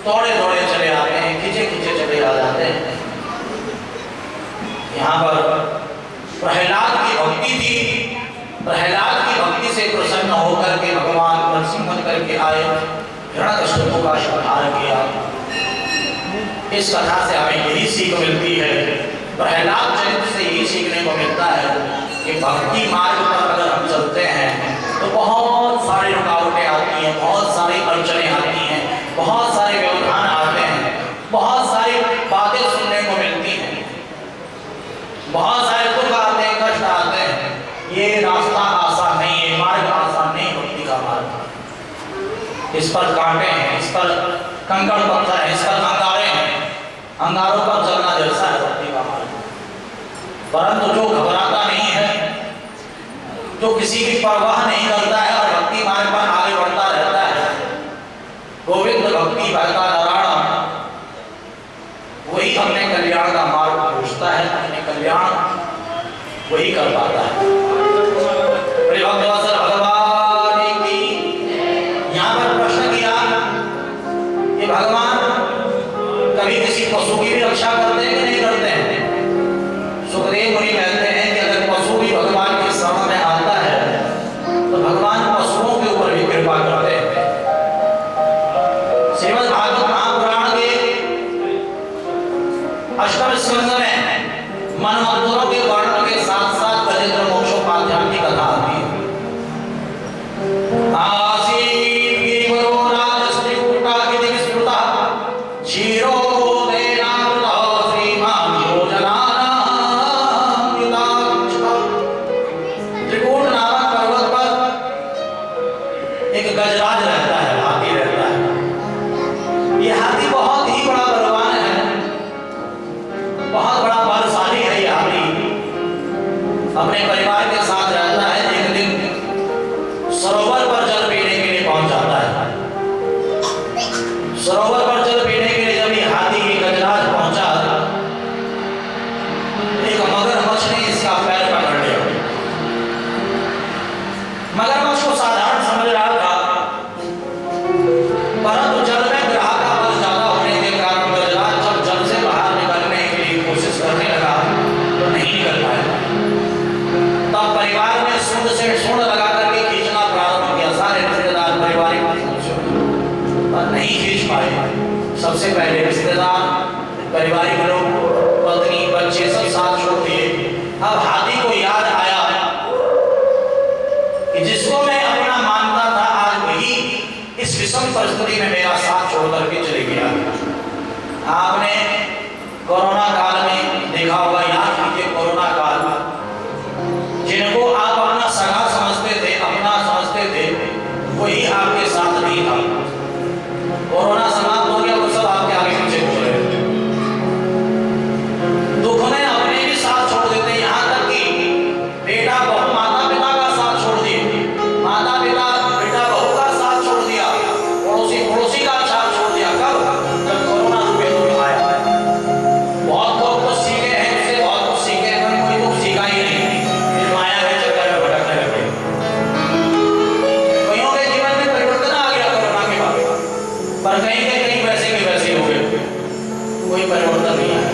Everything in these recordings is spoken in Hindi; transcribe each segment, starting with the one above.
दौड़े दौड़े चले आते हैं, खींचे खींचे चले आ जाते हैं। यहाँ पर प्रहलाद की भक्ति थी, प्रहलाद की भक्ति से प्रसन्न होकर के भगवान नरसिंह बन करके आए, हिरण्यकश्यप का संहार किया। इस कथा से हमें यही सीख मिलती है, प्रहलाद चरित्र से यही सीखने को मिलता है कि भक्ति मार्ग पर अगर हम चलते हैं तो बहुत सारी रुकावटें आती हैं, बहुत सारी अड़चनें आती हैं, बहुत सारे व्यवधान आते हैं, बहुत सारी बातें सुनने को मिलती हैं, बहुत सारे दुख आते हैं, कष्ट आते हैं। ये रास्ता आसान नहीं है, मार्ग आसान नहीं, भक्ति का मार्ग। इस पर कांटे हैं, इस पर कंकड़ पत्थर है, इस पर अंगारे हैं, अंगारों पर चलना जैसा है भक्ति का मार्ग। परंतु जो घबराता नहीं है, जो किसी की परवाह नहीं करता है और भक्ति मार्ग पर आगे बढ़ता रहता है, गोविंद भक्ति भरता नारायण, वही अपने कल्याण का मार्ग पूछता है, अपने कल्याण वही कर पाता है। भगवान की यहाँ पर प्रश्न किया कि भगवान कभी किसी पशु की भी रक्षा करते हैं कि नहीं करते हैं? सुखदेव मुनि कहते हैं कि अगर पशु भी भगवान के शरण में आता है तो भगवान पशुओं के ऊपर भी कृपा करते हैं। श्रीमद् भागवत महापुराण के अष्टम स्कंद में मनमंदिरों के वर्णन के साथ साथ गजेंद्र मोक्षोपाध्याय की कथा आती है। गजराज रहता है, हाथी रहता है। ये हाथी बहुत ही बड़ा बलवान है, बहुत बड़ा बलशाली है। ये हाथी अपने परिवार के साथ रहता है। एक दिन सरोवर पर जल पीने के लिए पहुंच जाता है। सरोवर पर जल पीने के लिए जब ये हाथी की गजराज पहुंचा, एक मगरमच्छ ने इसका पैर पकड़ लिया। मगरमच्छ को साधारण समझ रहा था, परंतु जल में ग्रह का बल ज्यादा होने के कारण गजराज जब जल से बाहर निकलने की कोशिश करने लगा तो नहीं निकल पाया। तब परिवार ने सूंड से सूंड लगा करके खींचना प्रारंभ किया, सारे रिश्तेदार पारिवारिक पर नहीं खींच पाए। सबसे पहले रिश्तेदार, पारिवारिक लोग, पत्नी, बच्चे सब साथ छोड़ दिए। अब हाथी को याद आया कि जिसको मैं अपना मानता था आज वही इस विषम परिस्थिति में मेरा साथ छोड़ करके चले गया। आपने कोरोना काल में देखा होगा, याद कीजिए कोरोना काल, जिनको आप अपना सगा समझते थे, अपना समझते थे, वही आपके साथ नहीं था। कोरोना समाप्त हो गया, वो सब आपके आगे पीछे हो रहे थे। दुख में अपने भी साथ छोड़ देते, यहाँ तक कि बेटा बहू माता पिता का साथ छोड़ दिए, माता पिता बेटा बहू का साथ छोड़ दिया, पड़ोसी का साथ छोड़ दिया। कब? जब कोरोना रूपे दुख आया। बहुत लोग कुछ सीखे हैं, उससे बहुत कुछ सीखे हैं, पर कोई कुछ सीखा ही नहीं, फिर माया के चक्कर में भटकने लगे। कईयों के जीवन में परिवर्तन आ गया कोरोना के बाद, पर कहीं के कहीं वैसे के वैसे हो गए, कोई परिवर्तन नहीं आया।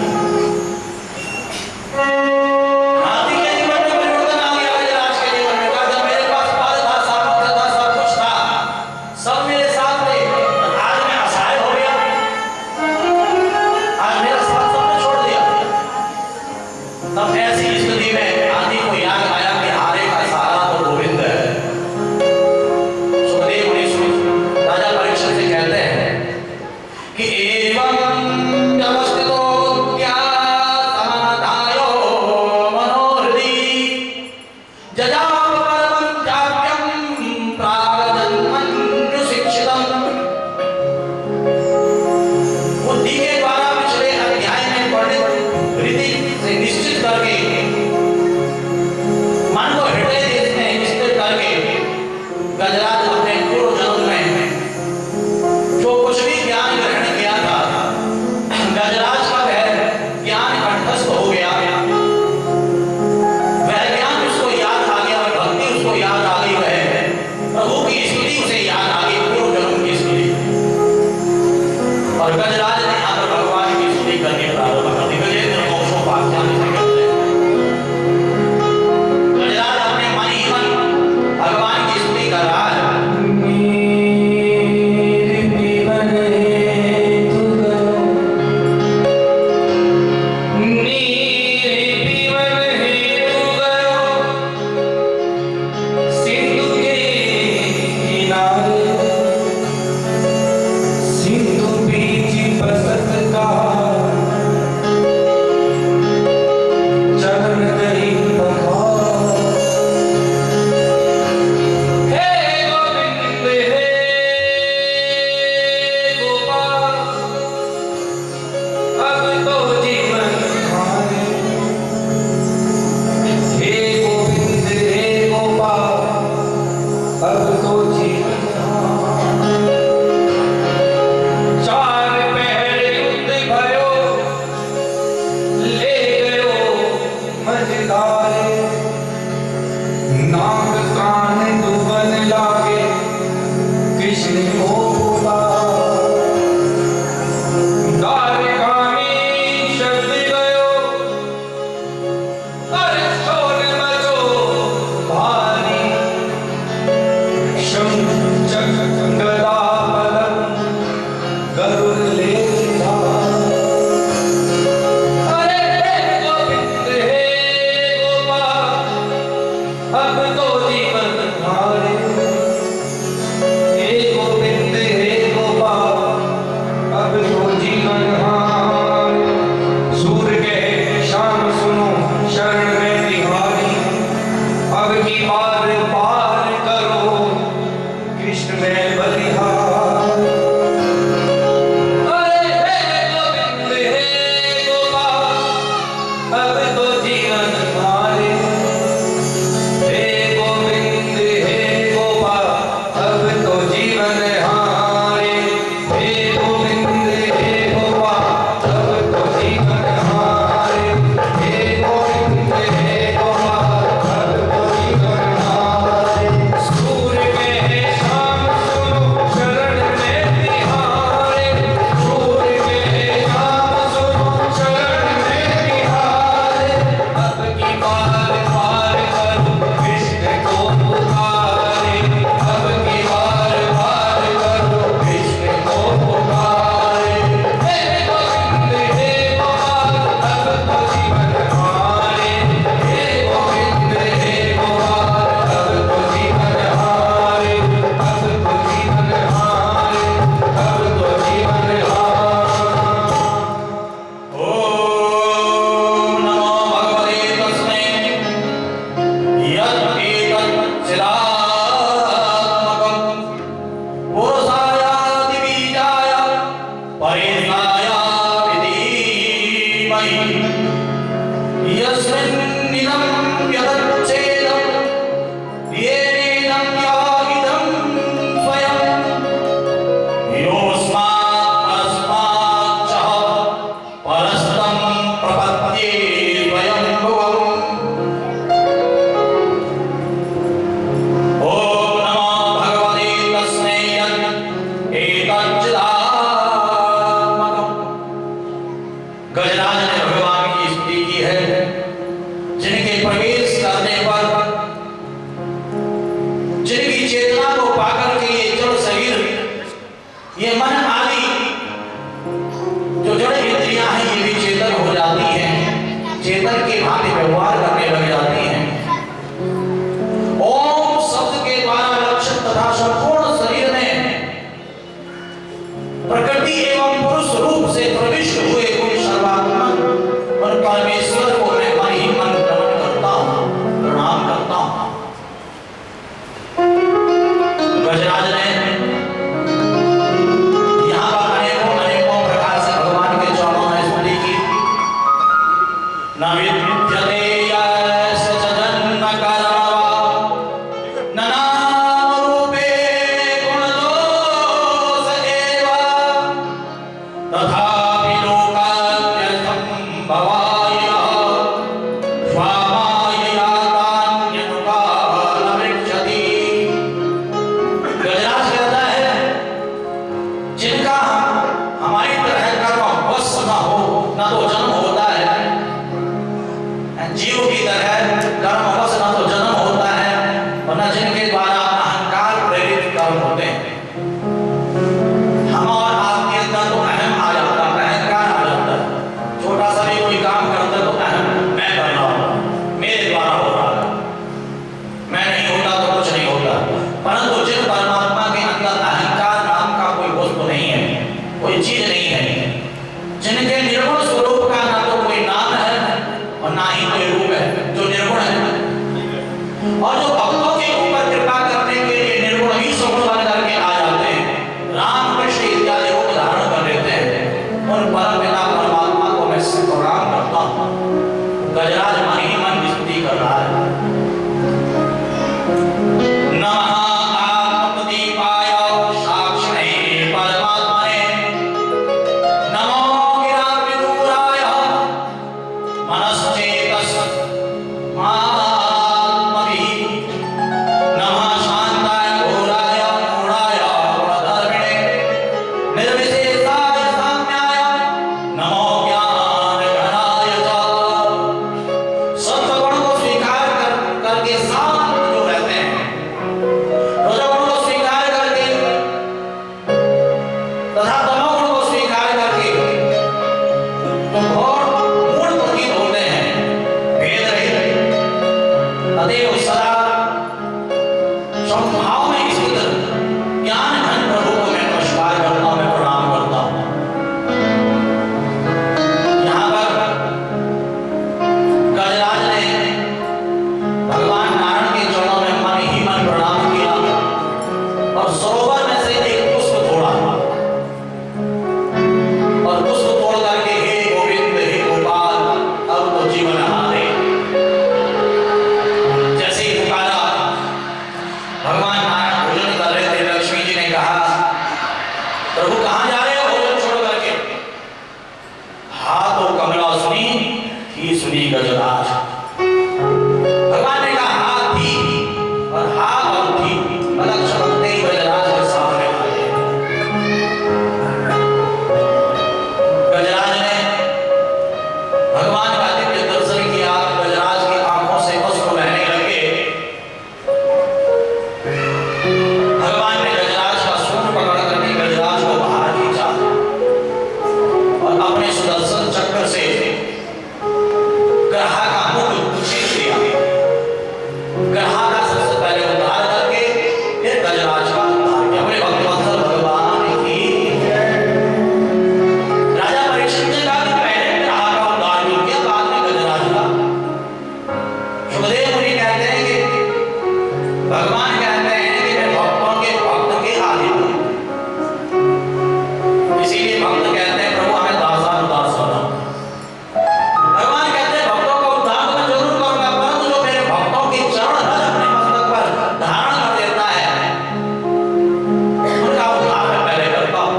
हाथी के जीवन में परिवर्तन आ गया, गजराज के जीवन में। कहा जब मेरे पास पद था, सामर्थ्य था, सब कुछ था, सब मेरे साथ थे, आज मैं असहाय हो गया, आज मेरा साथ सबने छोड़ दिया। तब ऐसी स्थिति में हाथी को याद आया कि हारे का सहारा तो गोविंद है। सुखदेव मुनि राजा परीक्षित से कहते हैं कि एवं व्यवस्थितो और गजराज ने आकर भगवान की स्तुति करने प्रारंभ कर दी। गजेंद्र मोक्षों पाख्यान से कहते हैं गजराज अपने मन ही मन भगवान की स्तुति कर रहा है। जिनका हमारे ना तो जन्म होता है, जीव की तरह कर्म अवश्य ना तो जन्म होता है और न जिनके द्वारा अहंकार प्रेरित कर्म होते हैं। हम और आपके अंदर तो अहम आ जाता है, अहंकार आ जाता है। छोटा सा भी कोई काम करता है तो अहम, मैं कर रहा हूँ, मेरे द्वारा हो रहा है, मैं नहीं होता तो कुछ नहीं होता। परंतु जिन परमात्मा के अंदर अहंकार नाम का कोई वस्तु नहीं है, कोई चीज नहीं है, जिनके निर्गुण स्वरूप का ना तो कोई नाम है और ना ही कोई रूप है, जो निर्गुण है, और जो भक्तों के ऊपर कृपा करने के लिए निर्गुण ही सगुण बन करके आ जाते हैं, राम कृष्ण इत्यादि रूप धारण कर लेते हैं, उन परम पिता परमात्मा को मैं प्रणाम करता हूँ। गजराज मन ही मन स्तुति कर रहा है। नमः आत्मदीपाय साक्षिणे परमात्मने, नमो गिराविदूराय मनश्चेतस्मात्मभिः, नमः शान्ताय घोराय मूढाय गुणधर्मिणे, निर्विशेषाय साम्याय, नमो ज्ञानघनाय च। सत्वगुण को स्वीकार करके शांत जो रहते हैं, रजोगुण को स्वीकार करके तथा तमोगुण को स्वीकार करके जो घोर मूढ़ प्रतीत होते हैं, भेद रहित अतएव सदा समभाव में स्थित ज्ञान घन प्रभु को मैं नमस्कार करता हूं, मैं प्रणाम करता हूं। यहाँ पर गजराज ने भगवान नारायण के चरणों में मन ही मन प्रणाम किया और सरोवर में से एक पुष्प तोड़ा और पुष्प तोड़ करके हे गोविंद हे गोपाल अब तो जीवन हारे, जैसे ही पुकारा भगवान नारायण भोजन कर रहे थे। लक्ष्मी जी ने कहा, प्रभु कहाँ जा रहे हो भोजन छोड़ करके? हाँ तो कमला सुनी थी, सुनी गजराज। भगवान ने कहा हाँ थी और हाँ और थी, अलग चमकते ही गजराज के सामने आ गए। गजराज ने भगवान का दिव्य दर्शन किया, गजराज की आंखों से अश्रु बहने लगे। भगवान ने गजराज का सूंड पकड़ करके गजराज को बाहर खींचा और अपने सुदर्शन चक्र से ग्रहा का मुख छीन लिया। ग्रहा का सबसे पहले उद्धार करके फिर गजराज का उद्धार किया। बोले भक्तवत्सल भगवान की जय। राजा परीक्षित ने कहा कि पहले ग्रहा का उद्धार क्यों किया, बाद में गजराज का? सुखदेव मुनि कहते हैं कि भगवान कहते हैं कि मैं भक्तों के भक्त के आदि हूं, इसीलिए भक्त कहते हैं प्रभु हमें दासानुदास बनाओ। भगवान कहते हैं भक्तों का उद्धार तो मैं जरूर करूंगा, परंतु जो मेरे भक्तों के चरण रज अपने मस्तक पर धारण कर देता है, उनका उद्धार मैं पहले करता हूं।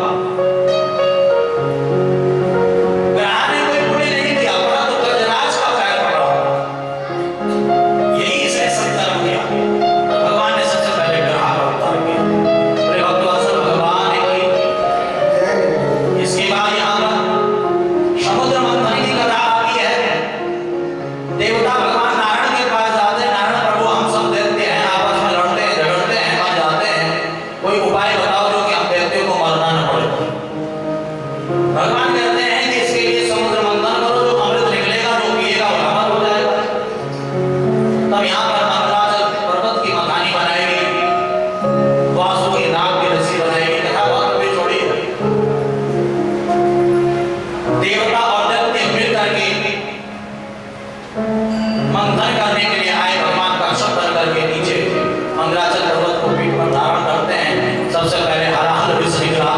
ग्रह ने कोई पुण्य नहीं किया, परंतु गजराज का पैर पकड़ा, यही इसने संकल्प किया। भगवान ने सबसे पहले ग्रह का उद्धार किया। बोले भक्तवत्सल भगवान की जय। इसके बाद यहाँ पर समुद्र मंथन की कथा आती है। देवता भगवान नारायण के पास जाते हैं, नारायण प्रभु हम सब दैत्य हैं, आपस में लड़ते हैं, झगड़ते हैं, मर जाते हैं, कोई उपाय बताओ जो कि हम दैत्यों को मरना न पड़े। भगवान कहते हैं कि इसके लिए समुद्र मंथन करो, जो अमृत निकलेगा, जो पिएगा वो अमर हो जाएगा। तब यहाँ पर मंदराचल पर्वत की मखानी बनाएगी, वासु की नाग की रस्सी बनाएगी, कथा बहुत लंबी चौड़ी है। देवता और दैत्य मिलकर के मंथन करने के लिए आए, भगवान का शब्द करके नीचे मंदराचल पर्वत को पीठ पर धारण करते हैं। सबसे पहले हराहल विष निकला,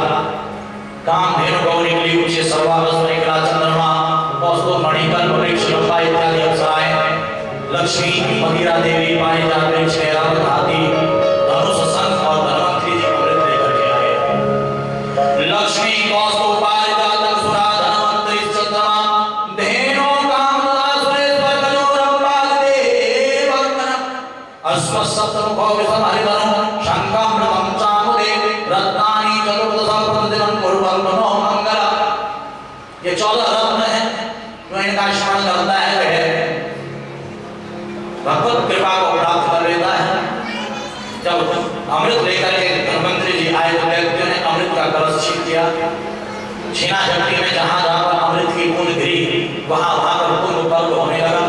कामधेनु गौ निकली, ऊंचे सर्वावस्त्र निकला, चंद्रमा, कौस्तुभ मणिकल वृक्ष लंबा इत्यादि अप्सराएं, लक्ष्मी मदिरा देवी पारिजात वृक्ष ऐरावत हाथी धनुष शंख और धन्वंतरी जी को अमृत लेकर के आए। लक्ष्मी कौस्तुभ पारिजात असुरा धन्वंतरी चंद्रमा धेनु कामदा सुरेश्वर कजोरम वागदेवग्न अश्वत्थमुखो विषमहरिधनु शंखमृतं चामुदे रत्नानि चतुर्दशं प्रतिदिनं कुर्वन्तु नो मंगलम्। ये 14 रत्न हैं। का स्मरण करता है वह भगवत कृपा को प्राप्त कर लेता है। जब अमृत लेकर के धन्वंतरी जी आए तो व्यक्तियों ने अमृत का कलश छीन दिया। छीना झपटी में जहां जहां पर अमृत की बूंद गिरी वहां वहां पर कुंभ पर्व होने लगा।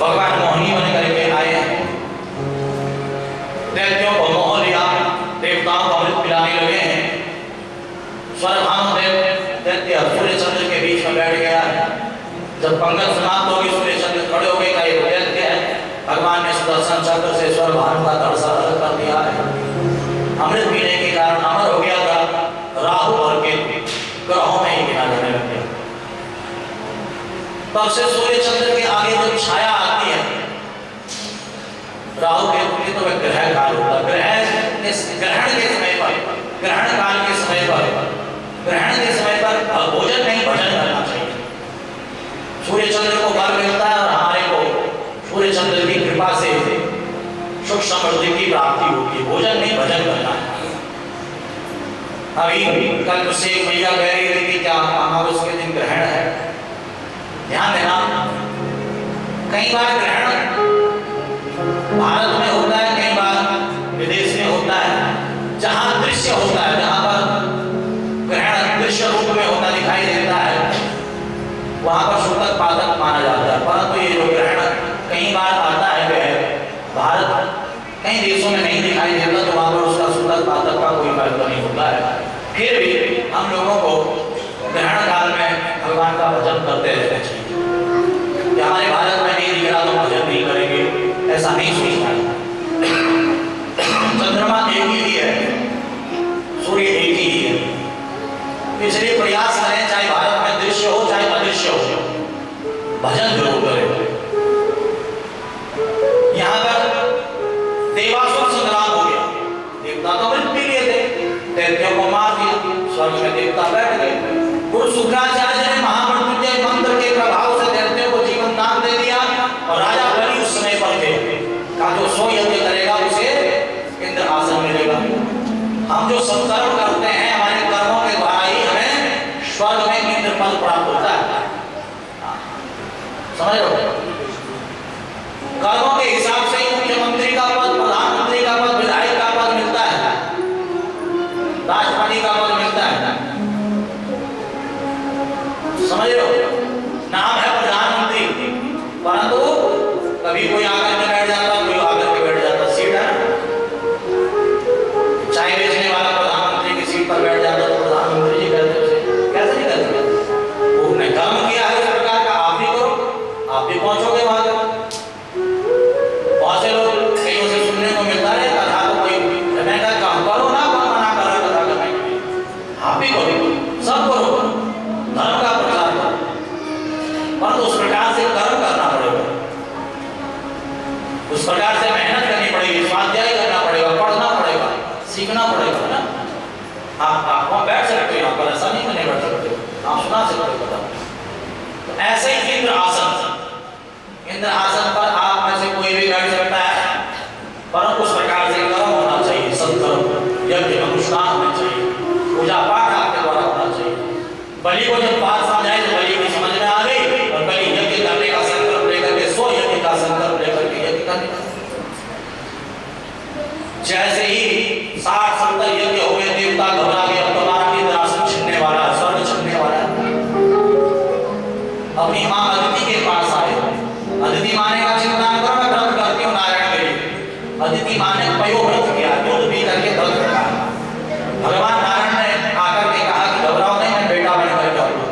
भगवान मोहिनी बन करके आए, दैत्यों को मोह लिया, देवताओं को अमृत पिलाने लगे हैं। स्वरभानुदेव दैत्य सूर्य चंद्र के बीच में बैठ गया। जब पंगत समाप्त होगी सूर्य चंद्र खड़े हो गए का ये दैत्य है। भगवान ने सुदर्शन चक्र से स्वरभानु का धड़ अलग कर दिया है। अमृत पीने के कारण अमर हो गया था। राहु और केतु ग्रहों में ही गिना जाने लग गया। तब से सूर्य चंद्र के आगे जब छाया आती है, राहु केतु की तो वह ग्रह काल होता है। ग्रहण के समय पर, ग्रहण काल के समय पर, ग्रहण के समय पर भोजन नहीं भजन करना चाहिए। सूर्य चंद्र को बल मिलता है और हमारे को सूर्य चंद्र की कृपा से सुख समृद्धि की प्राप्ति होती है। भोजन नहीं भजन करना है। अभी कल से मैया कह रही थी कि क्या अमावस के दिन ग्रहण है। ध्यान देना, कई बार ग्रहण भारत में होता है, कई बार विदेश में होता है। जहां दृश्य होता है, जहां पर ग्रहण दृश्य रूप में होता दिखाई देता है, वहां पर सूतक पातक माना जाता है। परंतु ये जो ग्रहण कई बार आता है वह भारत कई देशों में नहीं दिखाई देता, तो वहां पर उसका सूतक पातक का कोई महत्व नहीं होता है। फिर भी हम लोगों को ग्रहण काल में भगवान का भजन करते रहना चाहिए। कि हमारे भारत में नहीं दिख रहा तो भजन नहीं करेंगे, ऐसा नहीं सोचना। चंद्रमा एक ही है, सूर्य एक ही है, इसलिए प्रयास करें चाहे भारत में दृश्य हो चाहे अदृश्य हो, भजन जरूर करें। यहाँ पर देवासुर संग्राम हो गया, देवता तो अमृत पी लिए थे, दैत्यों को मार दिया, स्वर्ग में देवता बैठ गए। गुरु शुक्राचार्य ने महामृत्युंजय मंत्र के प्रभाव से दैत्यों को जीवन दान दे दिया और राजा बलि उस समय पर थे, कहा जो 100 यज्ञ करेगा उसे इंद्र आसन मिलेगा। हम जो सत्कर्म करते हैं हमारे कर्मों के द्वारा ही हमें स्वर्ग में इंद्र पद प्राप्त होता है। समझ लो, कर्मों के हिसाब से ही मुख्यमंत्री का पद, प्रधानमंत्री का पद, विधायक का पद मिलता है, राष्ट्रपति का पद मिलता है। समझ लो, नाम है प्रधानमंत्री, परंतु कभी कोई आकर के बैठ जाता, कोई आकर के बैठ जाता, सीट है। चाय बेचने वाला प्रधानमंत्री की सीट पर बैठ जाता तो प्रधानमंत्री जी कहते उसे कैसे नहीं कहते, उसने कर्म किया है इस प्रकार का, आप भी करो, आप भी पहुंचोगे वहां तक। बहुत से लोग कहीं उसे सुनने को मिलता है कथा, तो कोई मैं कहा करो ना, कौन मना कर रहा है कथा करने के लिए, आप भी करो, सब करो, धर्म का प्रचार करो, परंतु उस प्रकार से कर्म करना पड़ेगा, उस प्रकार से मेहनत करनी पड़ेगी, स्वाध्याय करना पड़ेगा, पढ़ना पड़ेगा, सीखना पड़ेगा ना। आप वहां बैठ सकते हो, यहाँ पर ऐसा नहीं करने बैठ सकते, आप सुना सकते हो कथा। तो ऐसे ही इंद्र आसन पर आप में से कोई भी बैठ सकता है, परंतु उस प्रकार से कर्म होना चाहिए, सत्कर्म, यज्ञ अनुष्ठान होना चाहिए, पूजा पाठ आपके द्वारा होना चाहिए। बलि को जब बात समझाई तो बलि की समझ में आ गई और बलि यज्ञ करने का संकल्प लेकर के 100 यज्ञ का संकल्प लेकर के यज्ञ करने का। जैसे ही 60-70 यज्ञ हो गए, देवता घबरा गए, अब तुम्हारा इंद्र आसन छीनने वाला, स्वर्ग छीनने वाला। अपनी मां अदिति के पास आए, अदिति माँ ने कहा चिंता न करो, मैं व्रत करती हूँ नारायण के लिए। अदिति माँ ने पयोव्रत किया, दूध पी करके व्रत रखा। भगवान नारायण ने आकर के कहा कि घबराओ नहीं, मैं बेटा बन करके आऊंगा।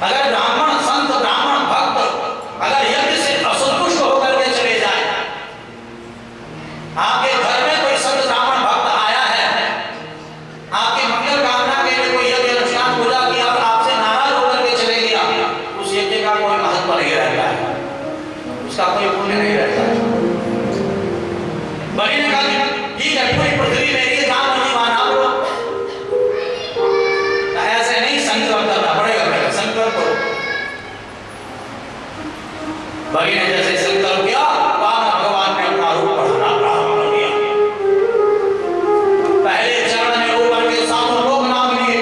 अगर ब्राह्मण संत ब्राह्मण भक्त अगर यज्ञ से असंतुष्ट होकर के चले जाए, आपके घर में कोई संत ब्राह्मण भक्त आया है, आपके मंगल कामना के लिए कोई यज्ञ अनुष्ठान पूजा किया और आपसे नाराज होकर के चले गया, उस यज्ञ का कोई महत्व नहीं रहता है, उसका कोई पुण्य नहीं रहता है। बलि ने कहा ठीक है, पूरी पृथ्वी मेरी है, जहां मर्जी वहां नाम लो। ऐसे नहीं संकल्प करना पड़ेगा, संकल्प करो। बलि ने जैसे संकल्प किया, भगवान ने अपना रूप बढ़ाना प्रारंभ कर दिया। पहले चरण में ऊपर के सातों लोक नाम लिए,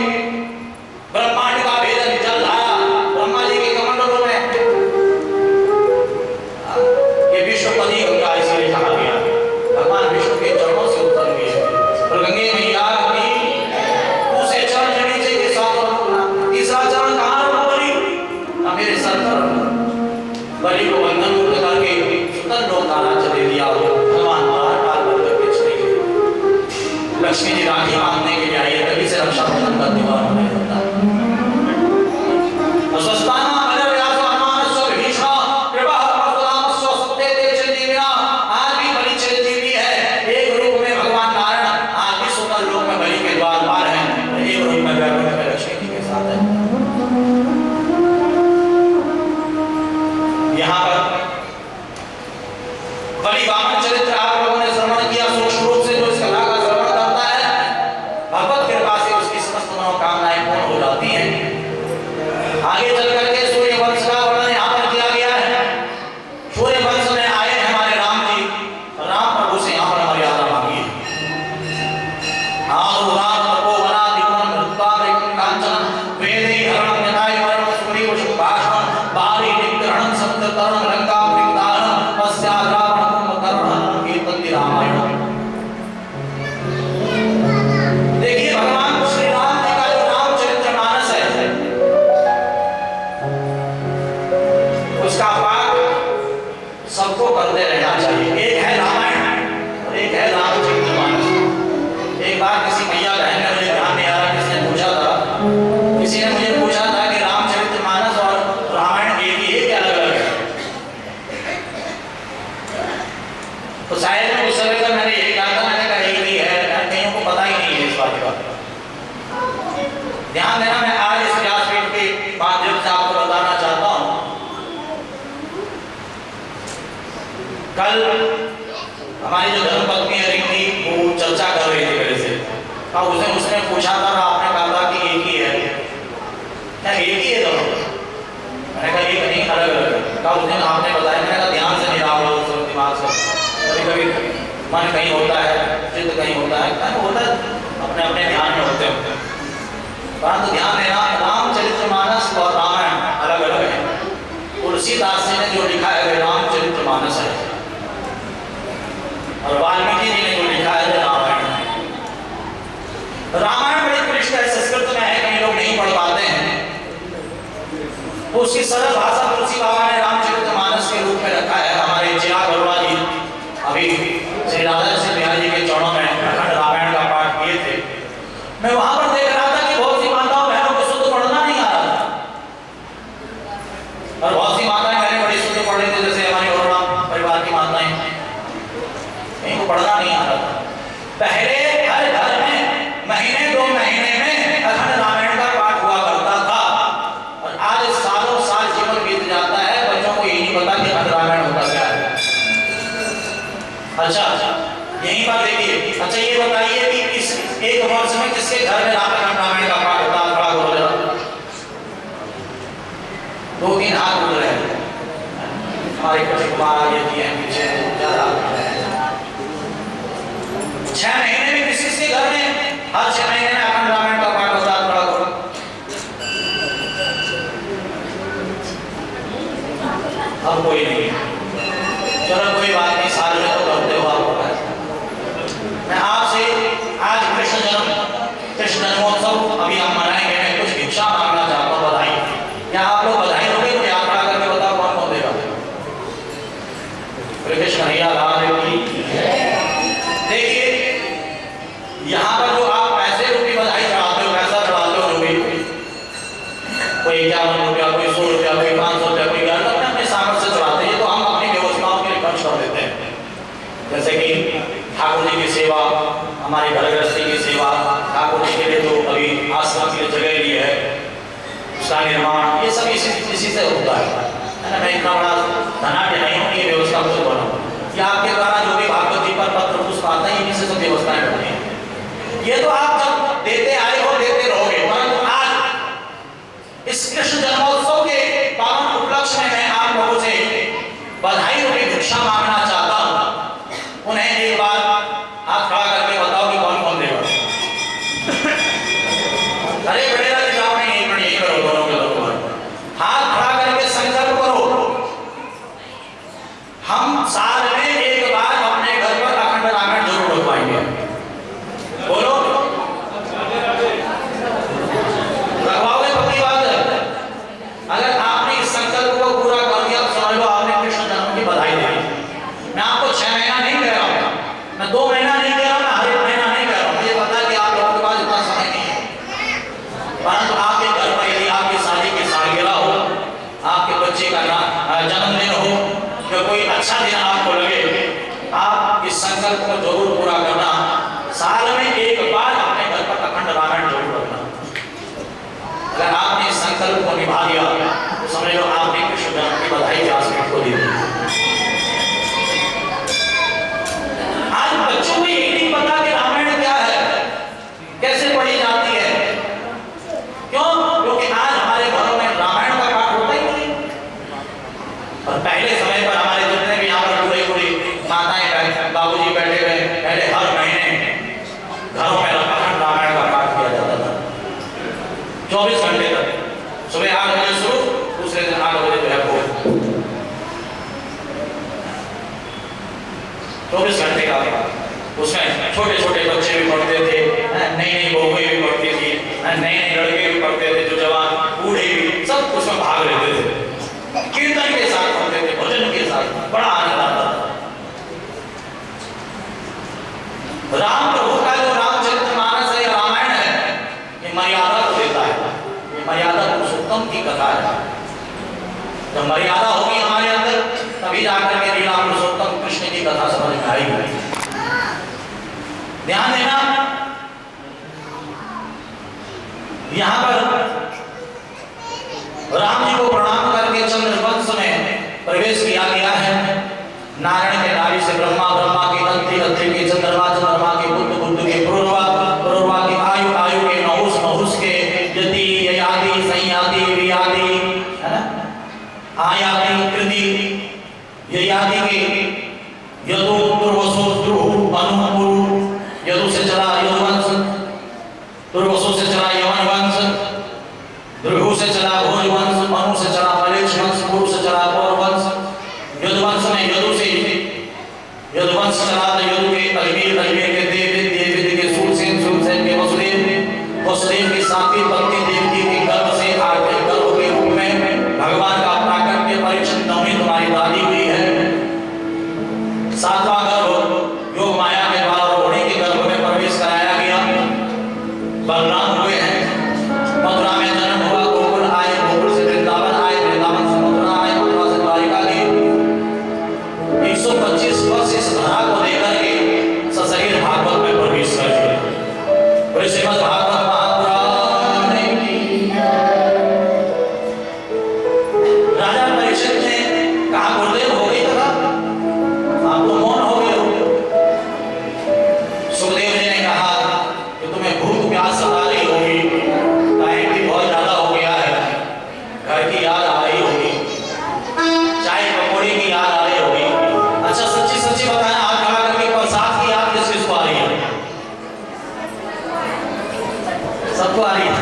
ब्रह्मांड का भेदन जल आया ब्रह्मा जी के कमंडलों में। ये विश्वपति गंगा इसलिए कहा गया, भगवान विष्णु के चरणों से उत्पन्न हुई है। और गंगे मैया की दूसरे चरण के नीचे के सातों लोक नाम। तीसरा चरण कहाँ रखा बलि? मेरे सर पर। बलि को बंधन मुक्त करके सुंदर लोक का राज्य दे दिया। भगवान बाहर पार करके चले गए। लक्ष्मी जी राखी बांधने के लिए आई, तभी से रक्षाबंधन का त्योहार मनाया जाता है। आज भी बलि चिरंजीवी है। एक रूप में भगवान नारायण आज भी सुंदर लोक में बलि के द्वार पार है, एक रूप में वैकुंठ में लक्ष्मी जी के साथ है। यहाँ पर बलि वामन चरित्र आप लोगों ने श्रवण किया। सूक्ष्म रूप से जो इस कथा का श्रवण करता है, भगवत कृपा से उसकी समस्त मनोकामनाएं पूर्ण हो जाती हैं। आगे चल करके सूर्य वंश का वर्णन यहाँ पर किया गया है। सूर्य वंश में आए हैं हमारे राम जी, राम प्रभु से यहाँ पर मर्यादा मांगी है। देखिए भगवान श्री राम जी का जो रामचरितमानस है, उसका पाठ सबको करते रहना चाहिए। एक है रामायण और एक है रामचरितमानस। एक बार किसी मैया बहन ने मुझे ध्यान नहीं आ रहा, किसी ने पूछा था, किसी ने मुझे पूछा था कि रामचरितमानस और रामायण एक ही है क्या अलग अलग है? तो शायद मैं उस समय मैंने यही कहा था, मैंने कहा एक ही है, कईयों को पता ही नहीं है इस बात का। ध्यान देना, मैं आज इस व्यासपीठ के माध्यम से आपको बताना चाहता हूं। कल हमारी जो धर्मपत्नी है रिंकी, वो चर्चा कर रही थी मेरे से। उसने पूछा था, आपने कहा था कि एक ही है, क्या एक ही है दोनों? मैंने कहा एक नहीं, अलग अलग है। कहा उसने आपने बताया, मैंने कहा ध्यान से नहीं रहा होगा दिमाग से। कभी कभी मन कहीं होता है, चित्त कहीं होता है, कहीं होता है, अपने अपने ध्यान में होते हैं। परंतु ध्यान देना, रामचरितमानस और रामायण अलग अलग है। तुलसीदास जी ने जो लिखा है वे रामचरितमानस है, और वाल्मीकि जी ने जो लिखा है वे रामायण है। रामायण बड़ी क्लिष्ट है, संस्कृत में है, कई लोग नहीं पढ़ पाते हैं। तो उसकी सरल भाषा तुलसी बाबा ने रामचरितमानस के रूप में रखा है। हमारे चिराग अरोड़ा जी अभी श्री राधा सिंह बिहारी जी के चरणों में अखंड रामायण का पाठ किए थे। मैं वहां पर देख रहा था कि बहुत सी माताओं बहनों को शुद्ध पढ़ना नहीं आ रहा था, और बहुत सी माताएं बहनें बड़ी शुद्ध पढ़ रही थी, जैसे हमारी अरोड़ा परिवार की माताएं, इनको पढ़ना नहीं आ रहा था। पहले हर घर में महीने 2 महीने में अखंड रामायण का पाठ हुआ करता था, और आज सालों साल जीवन बीत जाता है, बच्चों को यही नहीं पता कि अखंड रामायण होता क्या है। अच्छा, यहीं पर देखिए। अच्छा, ये बताइए कि इस एक वर्ष में किसके घर में रामायण का पाठ होता है? खड़ा हो जाओ, 2-3 हाथ उड़ रहे हैं। हमारे कृष्ण कुमार आगे जी हैं, पीछे ज्यादा 6 महीने में किसी घर में हर 6 महीने में अखंड रामायण का पाठ होता है। खड़ा हो, अब कोई नहीं। चलो कोई बात नहीं, साल में तो करते हो आप। मैं आपसे आज कृष्ण जन्मोत्सव अभी हम मनाएंगे, मैं कुछ भिक्षा मांगना चाहता हूँ, बधाई। क्या आप लोग बधाई दोगे? मुझे हाथ खड़ा करके बताओ कौन कौन देगा। कृष्ण भैया देखिए, यहाँ पर जो आप पैसे रुपये बधाई चढ़ाते हो, पैसा चढ़ाते हो, जो भी कोई 51 रुपया हमारी घर गृहस्थी की सेवा, ठाकुर जी के लिए तो अभी आश्रम की जगह ली है, उसका निर्माण, ये सब इसी से होता है ना। मैं इतना बड़ा धनाढ़ नहीं हूँ कि व्यवस्था खुद बनाऊँ, कि आपके द्वारा जो भी भागवत जी पर पत्र पुष्प आता है, इन्हीं से सब व्यवस्थाएं करनी है। ये तो आप जब देते आए हो देते रहोगे, परंतु आज इस कृष्ण जन्मोत्सव के पावन उपलक्ष्य में मैं आप लोगों से बधाई रूपी भिक्षा मांगना चाहता हूँ। उन्हें एक बार हाथ खड़ा करके बताओ कि कौन कौन देगा। अरे बड़ेरा जी जाओ, नहीं एक मिनट यही करो, दोनों के दोनों हाथ खड़ा करके संकल्प करो, हम साल में एक बार अपने घर पर अखंड रामायण जरूर रखवाएंगे। बोलो रखवाओगे? पक्की बात है। अगर आपने इस संकल्प को पूरा कर दिया तो समझ लो आपने कृष्ण जन्म की बधाई दी। मैं आपको 6 महीना नहीं कह रहा हूँ, मैं 2 महीना नहीं कह रहा हूँ, मैं हर एक महीना नहीं कह रहा हूँ। मुझे पता है कि आप लोगों के पास इतना समय नहीं है, परंतु आपके घर पर यदि आपकी शादी की सालगिरह हो, आपके बच्चे का जन्मदिन हो, जो कोई अच्छा दिन आपको लगे, आप इस संकल्प को जरूर पूरा करना। साल में एक बार अपने घर पर अखंड रामायण जरूर रखना। अगर आपने इस संकल्प को निभा दिया तो समझ लो आपने कृष्ण जन्म की बधाई के आसमान को दी। आज बच्चों को यही नहीं पता कि रामायण क्या है, कैसे पढ़ी जाती है। क्यों? क्योंकि आज हमारे घरों में रामायण का पाठ होता ही नहीं। और पहले समय पर हमारे जितने भी यहाँ पर बूढ़े बूढ़ी माताएं बैठे, बाबूजी बैठे हुए, पहले हर महीने घरों में अखंड रामायण का पाठ किया जाता था 24 घंटे तक। सुबह 8 बजे शुरू, दूसरे दिन 8 बजे जो है वो 24 घंटे का। उसमें छोटे छोटे बच्चे भी पढ़ते थे, नई नई बहुएं भी पढ़ती थी, नए नए लड़के भी पढ़ते थे, जो जवान बूढ़े भी सब उसमें भाग लेते थे, कीर्तन के साथ पढ़ते थे, भजन के साथ, बड़ा आनंद आता था। राम प्रभु का जो रामचरितमानस है, रामायण है, ये मर्यादा को देता है। ये मर्यादा पुरुषोत्तम की कथा है। जब मर्यादा होगी हमारे अंदर, तभी जाकर के लीला पुरुषोत्तम कृष्ण की कथा समझ में आएगी। ध्यान देना, यहाँ पर राम जी को प्रणाम करके चंद्रवंश में प्रवेश किया गया है। नारायण के नाभि से ब्रह्मा, ब्रह्मा के अत्रि, अत्रि के चंद्रमा, चंद्रमा के बुद्ध, बुद्ध के पूर्वा, पूर्वा के आयु, आयु के नहुस, नहुस के यति, ययाति, संयाति, वियाति, है ना, आयाति, कृति, ययाति के यदु, दुर्वसु, द्रुहु, अनु, पुरु, यदु से चला यदुवंश, दुर्वसु से चला यवन वंश, द्रुहु से चला भोज वंश, अनु से चला मलेच्छ वंश, पुरु से चला पौर वंश, यदुवंश में यदु से यदुवंश चला तो यदु के अजमेर, अजमेर के देव, देव के सूरसेन, सूरसेन के वसुदेव, वसुदेव की सातवीं पत्नी देवकी के गर्भ से 8वें गर्भ के रूप में भगवान का प्राकट्य परीक्षण नवमी तुम्हारी दादी हुई है। 7वां गर्भ योग माया के द्वारा रोहिणी के गर्भ में प्रवेश कराया गया। बलराम हुए हैं, मथुरा में जन्म हुआ, गोकुल आए, गोकुल से वृंदावन आए, वृंदावन से मथुरा आए, मथुरा से द्वारिका गए। 125 वर्ष इस धरा को लेकर के सशरीर भागवत में प्रवेश कर गए। श्रीमद् भागवत महापुराण की राजा परीक्षित ने कहा, गुरुदेव हो गई कथा, आप तो मौन हो गए हो। सुखदेव जी ने कहा कि तुम्हें भूख प्यास सता रही होगी, टाइम भी बहुत ज्यादा हो गया है, घर की याद आ रही होगी, चाय पकौड़ी की याद आ रही होगी। अच्छा सच्ची सच्ची बताना, हाथ खड़ा करके प्रसाद की याद किस किसको आ रही है? सबको आ रही है।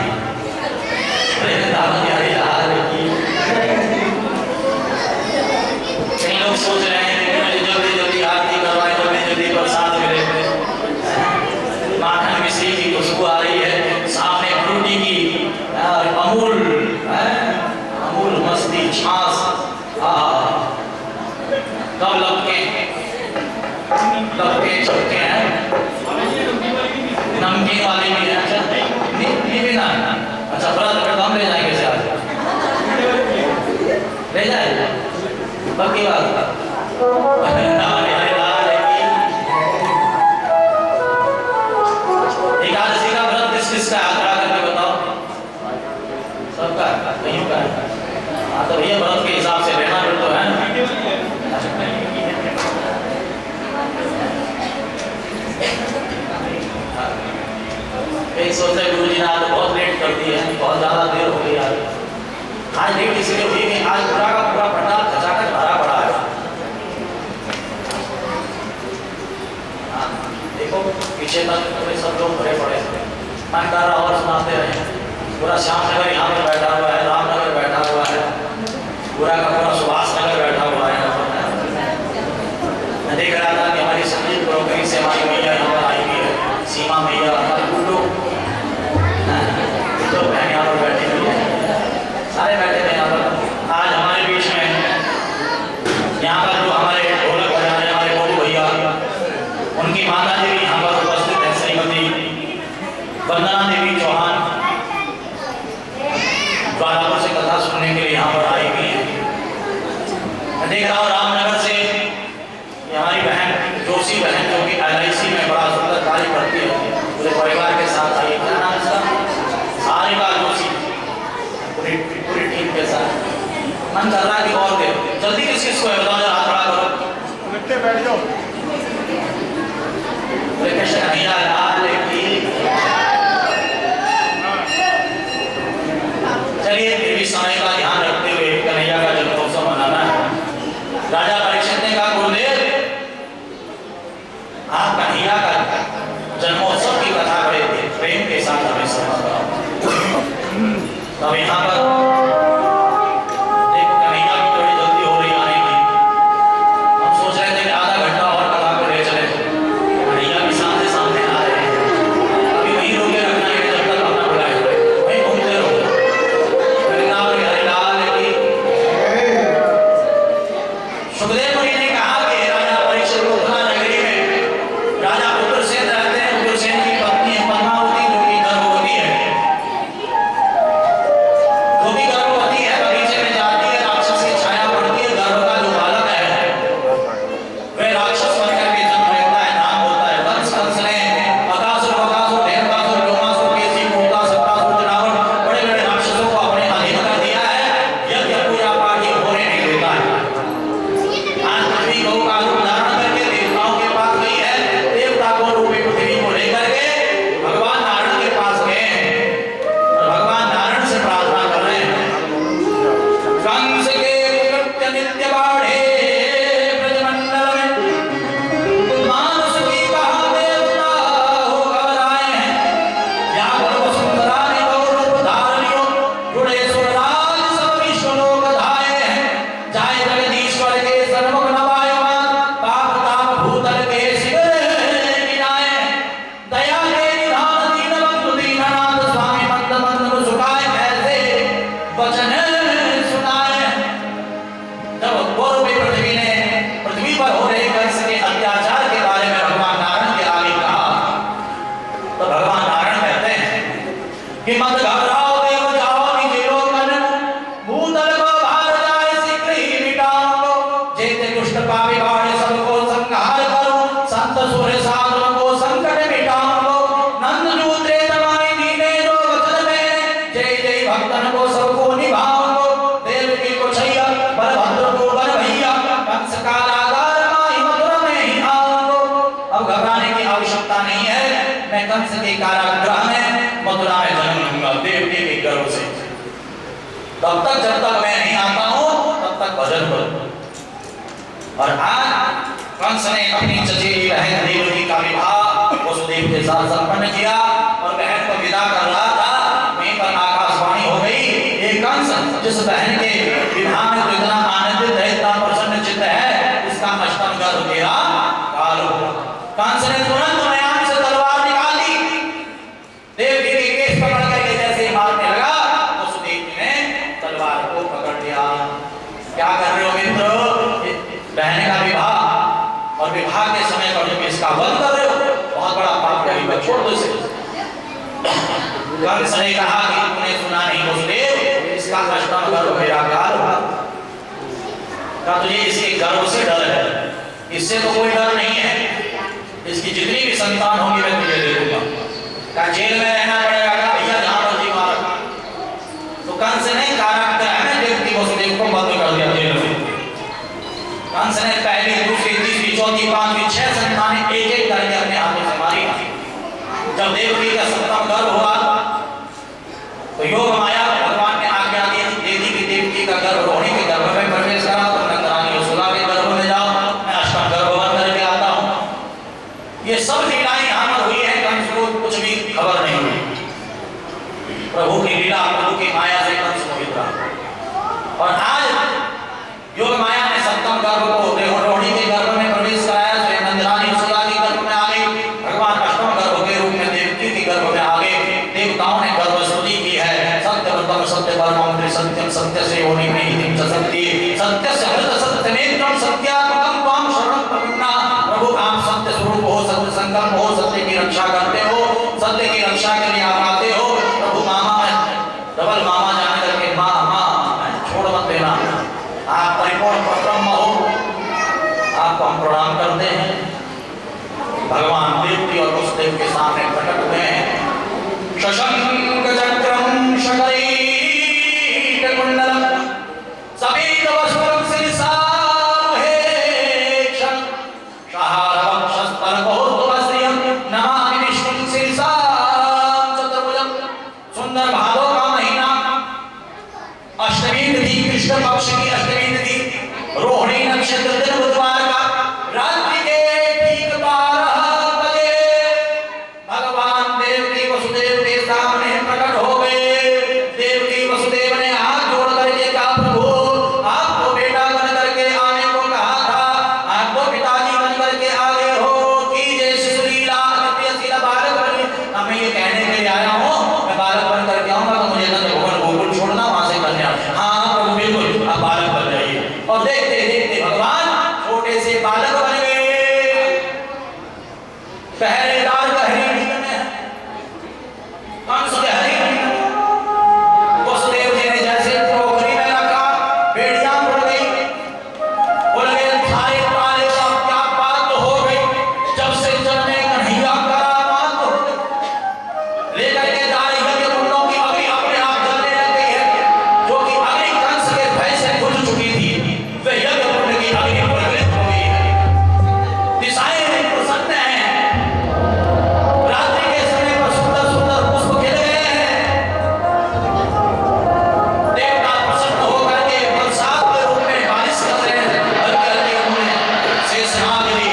कई लोग सोच रहे हैं कि मुझे जल्दी जल्दी आरती करवाए, जल्दी जल्दी प्रसाद मिले। माखन मिश्री की खुशबू आ रही है, सामने फ्रूटी की अमूल, अमूल मस्ती छाछ, कब लपके चपके हैं, नमकीन वाली भी है। अच्छा नहीं भी ना, अच्छा व्रत में हम ले जाएंगे से आज, ले जाए पक्की बात। पक्का नहीं होगा। हाँ तो भैया भरत के हिसाब से रहना फिर तो है। एक सोचते गुरु जी ने आज बहुत लेट कर दी है, बहुत ज्यादा देर हो गई आज। आज लेट इसलिए हुई कि आज पूरा का पूरा पंडाल खचाखच भरा पड़ा है। देखो पीछे तक पूरे सब लोग भरे पड़े हैं, मन कर रहा और सुनाते रहे। पूरा श्यामनगर यहाँ पर बैठा हुआ है, रामनगर बैठा हुआ है, पूरा का पूरा सुभाष नगर बैठा हुआ है। मैं देख रहा था कि हमारी संगीत ब्रोकरी से हमारी मैया यहाँ पर आई हुई है, सीमा मैया, हमारे गुड्डू तो बहन यहाँ पर बैठी हुई है, सारे बैठे थे यहाँ पर। आज हमारे बीच में यहाँ पर जो हमारे ढोलक बजा रहे हमारे गोलू भैया, उनकी माता जी भी यहाँ पर उपस्थित है, श्रीमती वंदना देवी चौहान, ज्वालापुर से कथा सुनने के लिए यहाँ पर आई हुई है। मैं देख रहा हूँ रामनगर से हमारी बहन जोशी बहन, जो कि LIC में बड़ा सुंदर कार्य करती है, पूरे परिवार के साथ आई। क्या नाम इसका? सारिका जोशी, पूरी टीम के साथ। मन कर रहा है कि और दे जल्दी किस किस को है बताओ, हाथ खड़ा करो, बैठे बैठ जाओ। कृष्ण कन्हैया लाल की। चलिए देवी समय का ध्यान रखते हुए कन्हैया का जन्मोत्सव मनाना है। राजा परीक्षित ने कहा गुरुदेव आप कन्हैया का जन्मोत्सव की कथा बड़े प्रेम के साथ हमें सुनाओ। तब यहाँ पर देखो कन्हैया की थोड़ी जल्दी हो रही आने की। हम सोच रहे थे कि आधा घंटा और कथा को ले चले, कन्हैया भी सामने सामने आ रहे हैं। अभी वहीं रोके रखना है जब तक अपना बुलाए, वहीं घूमते रहो। सुखदेव मुनि ने कहा कि राजा परीक्षित को नगरी में राजा उग्रसेन रहते हैं। उग्रसेन की पत्नी पद्मावती जो कि गर्भवती है, बगीचे में जाती है, राक्षस की छाया पड़ती है, गर्भ का जो बालक है वह राक्षस बन करके जन्म लेता है। नाम होता है कंस। कंस ने बकासुर, धेनुकासुर, लोमासुर, केसी, भूता, सत्तासुर, जनावर बड़े बड़े राक्षसों को अपने अधीन कर दिया है। यज्ञ पूजा पाठ ये होने नहीं देता है। आज पृथ्वी गौ का रूप धारण करके देवताओं के पास गई है, देवता को रूपी पृथ्वी को लेकर के भगवान नारायण के पास गए हैं और भगवान नारायण से प्रार्थना कर रहे हैं। कंस के कृत्य नित्य बाढ़े ब्रजमंडल में, मानुष की कहा देवता हो घबराए हैं। यहाँ पर वसुंधरा ने गौरूप धारणियो, जुड़े सुरराज सब विश्व लोक धाये हैं। जाय जगदीश्वर के सर्वमुख नवायमान, पाप ताप भूतल के शिविर गिनाए। दया के निधान दीनबंधु दीननाथ, स्वामी मंद मंद सुखाए, ऐसे वचन सुनाए। जब गौरवी पृथ्वी पर हो रहे कंस के अत्याचार के बारे में भगवान नारायण के आगे कहा, तो भगवान नारायण कहते हैं कि मत घबराओ देव, जाओ निज लोकन, भूतल को भार जाए शीघ्र ही मिटाऊंगो। जेते दुष्ट पापी बाढ़ सबको संहार करूं, संत सूर्य साधुओं को संकट मिटाऊंगो। नंद जू त्रेतमाई दीने जो वचन में, जय जय भक्तन को सबको निभाऊंगो। देव की कुछैया बलभद्र को बल भैया, कंस का लागार माही मथुरा में ही आऊंगो। अब घबराने की आवश्यकता नहीं है, मैं कंस के कारागृह में मथुरा में जन्म लूंगा देवकी के गर्भ से। तब तक जब तक मैं नहीं आता हूं तब तक भजन करो। और आज कंस ने अपनी चचेरी बहन देवकी का विवाह वसुदेव के साथ संपन्न किया और बहन को विदा कर रहा था, वहीं पर आकाशवाणी हो गई, ये कंस जिस बहन के विवाह में तो इतना आनंदित है, इतना प्रसन्न चित्त है, इसका अष्टम गर्भ तेरा काल हो। कंस ने तुरंत मयान से तलवार निकाली, देवकी के केस पकड़ करके जैसे ही मारने लगा, वसुदेव जी ने तलवार को पकड़ लिया। क्या कर रहे हो मित्रों? बहन का विवाह और विवाह के समय पर जब इसका वध कर रहे हो, बहुत बड़ा पाप है, छोड़ दो इसे। कंस ने कहा कि तूने सुना नहीं वसुदेव, इसका अष्टम गर्भ मेरा काल हुआ। क्या तुझे इसके गर्भ से डर है? इससे तो कोई डर नहीं है, इसकी जितनी भी संतान होगी मैं तुझे दे दूंगा। क्या जेल में रहना पड़ेगा? भैया जहां मर्जी मारो। तो कंस जब देवकी का सप्तम गर्भ हुआ तो योग माया भगवान ने आज्ञा दी देवी की देवकी का गर्भ रोहिणी के गर्भ में प्रवेश करा। तो नंदरानी यशोदा के गर्भ में जाओ, मैं अष्टम गर्भवान करके आता हूँ। ये सब लीलाएं यहाँ पर हुई है, कंस को कुछ भी खबर नहीं हुई। प्रभु की लीला, प्रभु की माया से कंस मोहित रहा। और आज योग माया ने सप्तम गर्भ को रोहिणी के गर्भ में प्रवेश कराया। नंदरानी यशोदा के गर्भ में आ गई, भगवान अष्टम गर्भ के रूप में देवकी के गर्भ में आ गए। देवताओं ने गर्भ स्तुति की है, सत्यव्रतम सत्य परमं सत्यम सत्य से योनि में हितिम च सत्य सत्य से हृद सत्य नेत्रम सत्यात्मकम त्वं शरणं प्रपन्ना। प्रभु आप सत्य स्वरूप हो, सत्य संकल्प हो, सत्य की रक्षा करते हो, सत्य की रक्षा के लिए आप आते हो। प्रभु मामा डबल मामा जाने करके माँ छोड़ मत देना, आप परिपूर्ण ब्रह्म हो, आपको हम प्रणाम करते हैं। भगवान देवकी और उस देव के सामने प्रकट हुए हैं। शशंक चक्रम शकरीट कुंडलम सबीत वस्त्रम सिरसाहेक्षण शहारवक्षस्थल बहुत्वश्रियं नमामि विष्णुं सिरसां चतुर्भुजं। सुंदर भादों का महीना, अष्टमी तिथि, कृष्ण पक्ष की अष्टमी तिथि, रोहिणी नक्षत्र, दिन बुधवार का, रात्रि के ठीक 12 बजे भगवान देवकी वसुदेव के सामने प्रकट हो गए। देवकी वसुदेव ने हाथ जोड़ करके कहा, प्रभु आपको बेटा बन करके आने को कहा था, आपको पिताजी बन करके आ गए हो। कीजिए शिशुलीला, नित्यशीला बालक बन। अब मैं ये कहने के लिए आया हूँ, मैं बालक बन करके आऊंगा तो मुझे नंद भवन गोकुल छोड़ना, वहां से कन्या। हाँ प्रभु बिल्कुल, आप बालक बन जाइए। और देखते देखते भगवान छोटे से बालक बन गए। पहरेदार गहरी नींद में, कंस गहरी नींद में। वसुदेव जी ने जैसे टोकरी में रखा, भेड़िया उड़ गई, उड़ गए थारे पाले, अब क्या बात हो गई। जब से जन्मे कन्हैया करामात हो गई। लेकर के जा रही है कि उन्नों की अग्नि अपने आप जलने लग गई है, जो कि अग्नि कंस के भय से बुझ चुकी थी, वह यज्ञ कुंड की अग्नि प्रज्वलित हो गई है। दिशाएं प्रसन्न हैं, रात्रि के समय पर सुंदर सुंदर पुष्प खिल गए हैं। देवता प्रसन्न होकर के बरसात के रूप में बारिश कर रहे हैं। हल्की हल्की उन्हें शेषनाग जी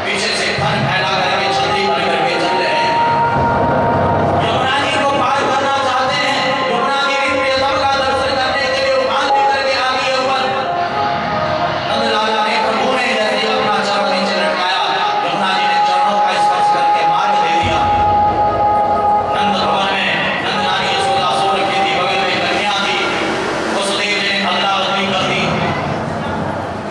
पीछे से फन फैला करके छतरी बन करके चल रहे हैं। यमुना जी को पार करना चाहते हैं। यमुना जी की प्रियतम का दर्शन करने के लिए उफान लेकर के आ गए ऊपर। नंदलाला ने, प्रभु ने जैसे अपना चरण नीचे लटकाया, यमुना जी ने चरणों का स्पर्श करके मार्ग दे दिया। नंद भवन में नंदरानी यशोदा सो रखी थी, बगल में कन्या थी। वसुदेव जी ने अदला बदली कर दी,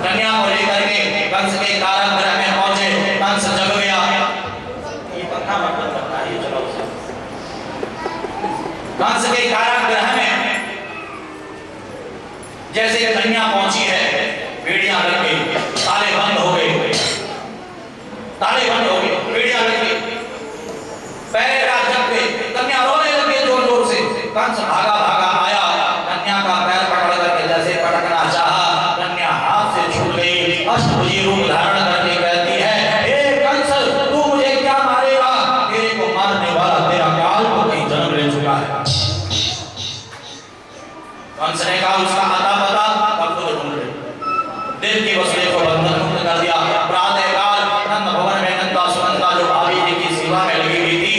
कन्या को लेकर के कंस के कारागृह में पहुंचे। कंस जग गया। ये पंखा मत बंद करना, ये चलो। कंस के कारागृह में जैसे कन्या पहुंची है, बेड़ियां लग गई, ताले बंद हो गए, ताले बंद हो गए, बेड़ियां लग गई, पैर रात जग गए, कन्या रोने लगी जोर जोर से। कंस भागा भागा आया, कन्या का पैर पकड़ करके जैसे पटकना चाहा, कन्या हाथ से छूट गई। अष्टभुजी रूप धारण करके कहती है, हे कंस, तू मुझे क्या मारेगा? तेरे को मारने वाला तेरा काल को कहीं जन्म ले चुका है। कंस ने कहा, उसका आता पता कब तो ढूंढ ले। देवकी वसुदेव को बंधन मुक्त कर दिया। प्रातः काल नंद भवन में नंदा सुनंदा जो भाभी जी की सेवा में लगी हुई थी,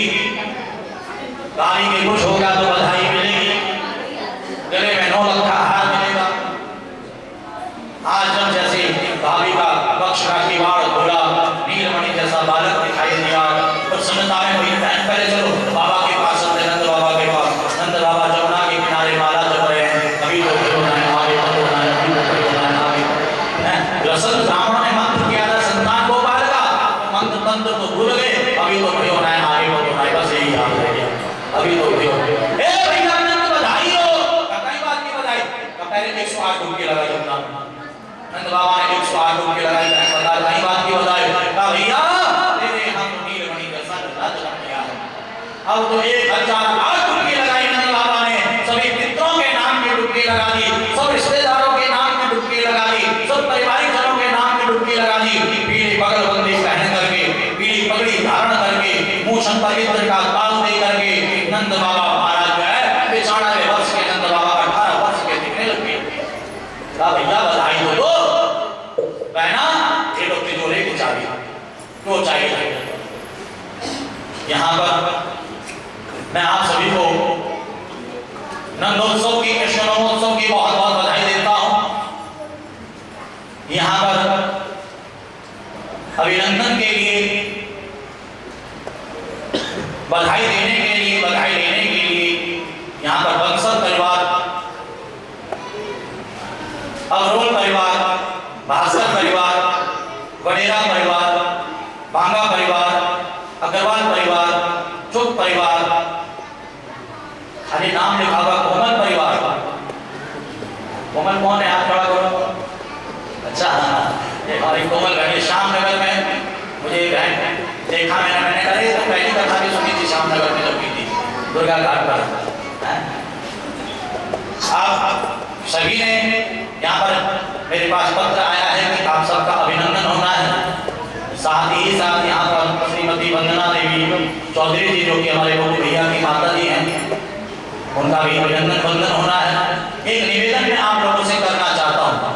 भाभी के कुछ होगा तो बधाई मिलेगी, गले में 9 लख का हार मिलेगा। आज जब जैसे भाभी का पक्ष का किवाड़ खोला, नीलमणि जैसा बालक दिखाई दिया, प्रसन्नता में हुई। पहले चलो बाबा के पास चलते, नंद बाबा के पास। नंद बाबा जमुना के किनारे माला जप रहे हैं। अभी तो होना है आगे, तो होना है, अभी तो होना है आगे। रसल ब्राह्मण ने मंत्र किया था संतान को पाल का, मंत्र तंत्र तो भूल गए। अभी तो होना है आगे, तो होना है, बस यही याद रह गया। अभी तो ए भैया नंद बधाई हो। कई बात की बधाई। पहले 108 डुबकी लगाई जमुना में। नंद बाबा ने 108 डुबकी लगाई, बता कई बात की बधाई। कहा भैया तेरे हम नीलमणि जैसा रथ बन गया है। अब तो 1008 डुबकी लगाई नंद बाबा ने। सभी पितरों के नाम की डुबकी लगा दी, सब रिश्तेदारों के नाम की डुबकी लगा दी, सब पारिवारिक जनों के नाम की डुबकी लगा दी। पीली पगड़बंदी पहन करके, पीली पगड़ी धारण करके, मूछन पवित्र का तो चाहिए। यहाँ पर मैं आप सभी को नंदोत्सव की, कृष्णोत्सव की बहुत बहुत बधाई देता हूँ। यहाँ पर अभिनंदन के लिए, बधाई देने के लिए, बधाई लेने के लिए यहाँ पर बंसल परिवार, अग्रवाल परिवार, भास्कर परिवार, वडेरा परिवार, बांगा परिवार, अग्रवाल परिवार, चुप परिवार, खाली नाम लिखा हुआ कोमल परिवार। कोमल कौन है? आप खड़ा करो। अच्छा, हमारी कोमल घड़ी श्यामनगर में मुझे बहन देखा मैंने कहा तो पहली कथा भी सुनी थी श्यामनगर में जब की थी दुर्गा घाट पर। आप सभी ने यहाँ पर मेरे पास पत्र आया है कि आप सबका अभिनंदन होना है। साथ ही साथ यहाँ पर श्रीमती वंदना देवी चौधरी जी जो कि हमारे बबू भैया की माता जी हैं, उनका भी अभिनंदन वंदन होना है। एक निवेदन मैं आप लोगों से करना चाहता हूँ।